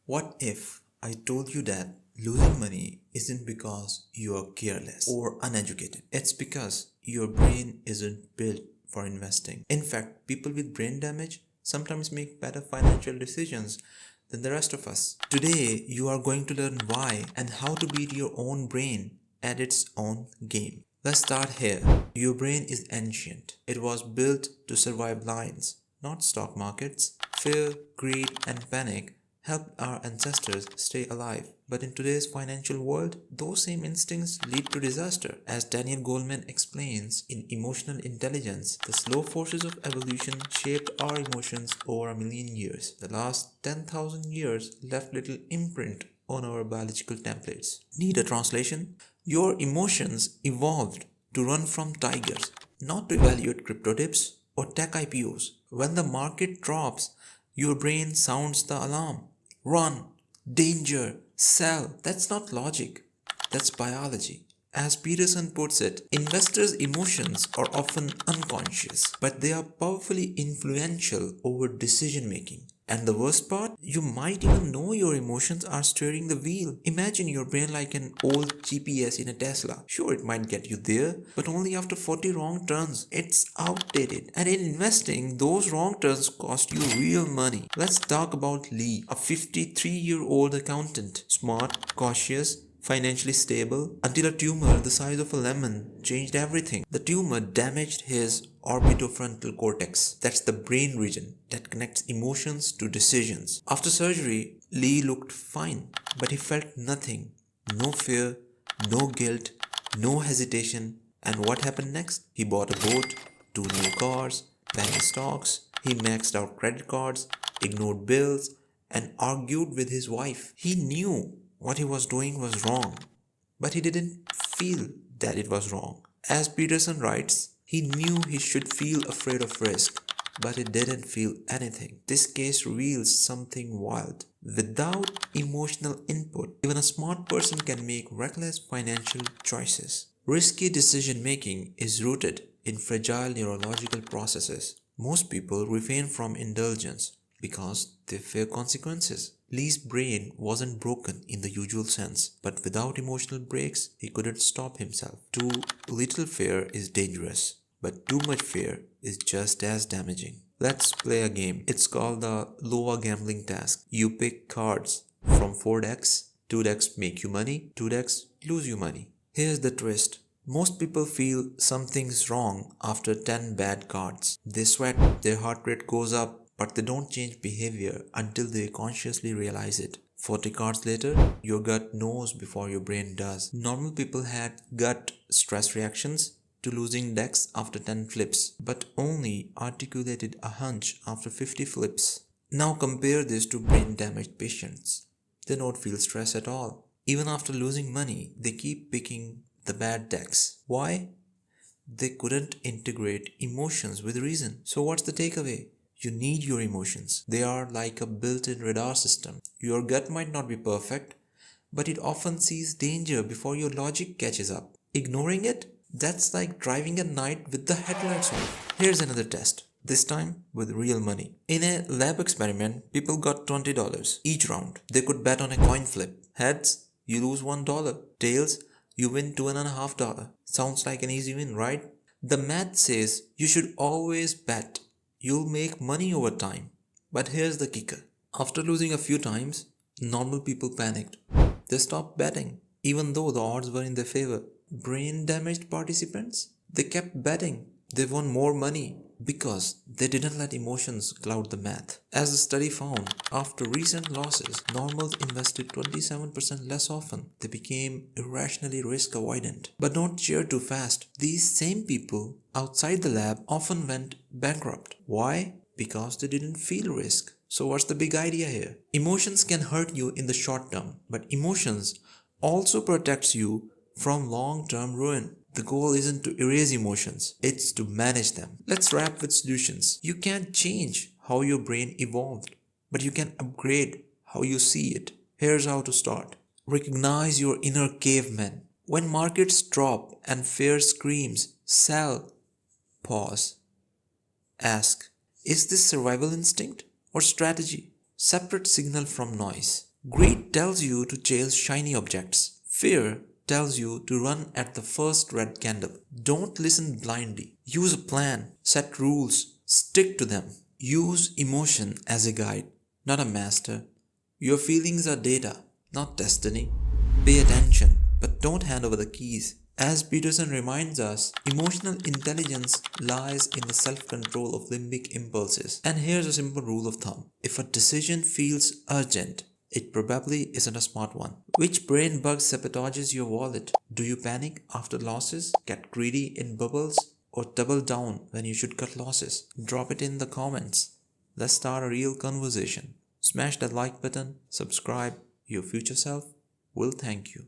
What if I told you that losing money isn't because you are careless or uneducated? It's because your brain isn't built for investing. In fact, people with brain damage sometimes make better financial decisions than the rest of us. Today, you are going to learn why and how to beat your own brain at its own game. Let's start here. Your brain is ancient. It was built to survive lions, not stock markets. Fear, greed, and panic helped our ancestors stay alive. But in today's financial world, those same instincts lead to disaster. As Daniel Goleman explains in Emotional Intelligence, the slow forces of evolution shaped our emotions over a million years. The last 10,000 years left little imprint on our biological templates. Need a translation? Your emotions evolved to run from tigers, not to evaluate crypto dips or tech IPOs. When the market drops, your brain sounds the alarm. Run, danger, sell. That's not logic, that's biology. As Peterson puts it, investors' emotions are often unconscious, but they are powerfully influential over decision making. And the worst part, you might even know your emotions are steering the wheel. Imagine your brain like an old GPS in a Tesla. Sure, it might get you there, but only after 40 wrong turns. It's outdated. And in investing, those wrong turns cost you real money. Let's talk about Lee, a 53-year-old accountant. Smart, cautious, financially stable, until a tumor the size of a lemon changed everything. The tumor damaged his orbitofrontal cortex. That's the brain region that connects emotions to decisions. After surgery, Lee looked fine, but he felt nothing. No fear, no guilt, no hesitation. And what happened next? He bought a boat, 2 new cars, penny stocks. He maxed out credit cards, ignored bills, and argued with his wife. He knew what he was doing was wrong, but he didn't feel that it was wrong. As Peterson writes, he knew he should feel afraid of risk, but he didn't feel anything. This case reveals something wild. Without emotional input, even a smart person can make reckless financial choices. Risky decision making is rooted in fragile neurological processes. Most people refrain from indulgence because they fear consequences. Lee's brain wasn't broken in the usual sense, but without emotional breaks, he couldn't stop himself. Too little fear is dangerous, but too much fear is just as damaging. Let's play a game. It's called the Loa gambling task. You pick cards from 4 decks. 2 decks make you money, 2 decks lose you money. Here's the twist. Most people feel something's wrong after 10 bad cards. They sweat, their heart rate goes up, but they don't change behavior until they consciously realize it. 40 cards later, your gut knows before your brain does. Normal people had gut stress reactions to losing decks after 10 flips, but only articulated a hunch after 50 flips. Now compare this to brain damaged patients. They don't feel stress at all. Even after losing money, they keep picking the bad decks. Why? They couldn't integrate emotions with reason. So what's the takeaway? You need your emotions. They are like a built-in radar system. Your gut might not be perfect, but it often sees danger before your logic catches up. Ignoring it? That's like driving at night with the headlights on. Here's another test, this time with real money. In a lab experiment, people got $20 each round. They could bet on a coin flip. Heads, you lose $1. Tails, you win $2.50. Sounds like an easy win, right? The math says you should always bet. You'll make money over time. But here's the kicker. After losing a few times, normal people panicked. They stopped betting, even though the odds were in their favor. Brain damaged participants? They kept betting. They won more money because they didn't let emotions cloud the math. As the study found, after recent losses, normals invested 27% less often. They became irrationally risk avoidant. But don't cheer too fast. These same people outside the lab often went bankrupt. Why? Because they didn't feel risk. So what's the big idea here? Emotions can hurt you in the short term, but emotions also protects you from long-term ruin. The goal isn't to erase emotions, it's to manage them. Let's wrap with solutions. You can't change how your brain evolved, but you can upgrade how you see it. Here's how to start. Recognize your inner caveman. When markets drop and fear screams, sell. Pause. Ask, is this survival instinct or strategy? Separate signal from noise. Greed tells you to chase shiny objects. Fear tells you to run at the first red candle. Don't listen blindly. Use a plan, set rules, stick to them. Use emotion as a guide, not a master. Your feelings are data, not destiny. Pay attention, but don't hand over the keys. As Peterson reminds us, emotional intelligence lies in the self-control of limbic impulses. And here's a simple rule of thumb. If a decision feels urgent, it probably isn't a smart one. Which brain bug sabotages your wallet? Do you panic after losses, get greedy in bubbles, or double down when you should cut losses? Drop it in the comments. Let's start a real conversation. Smash that like button, subscribe. Your future self will thank you.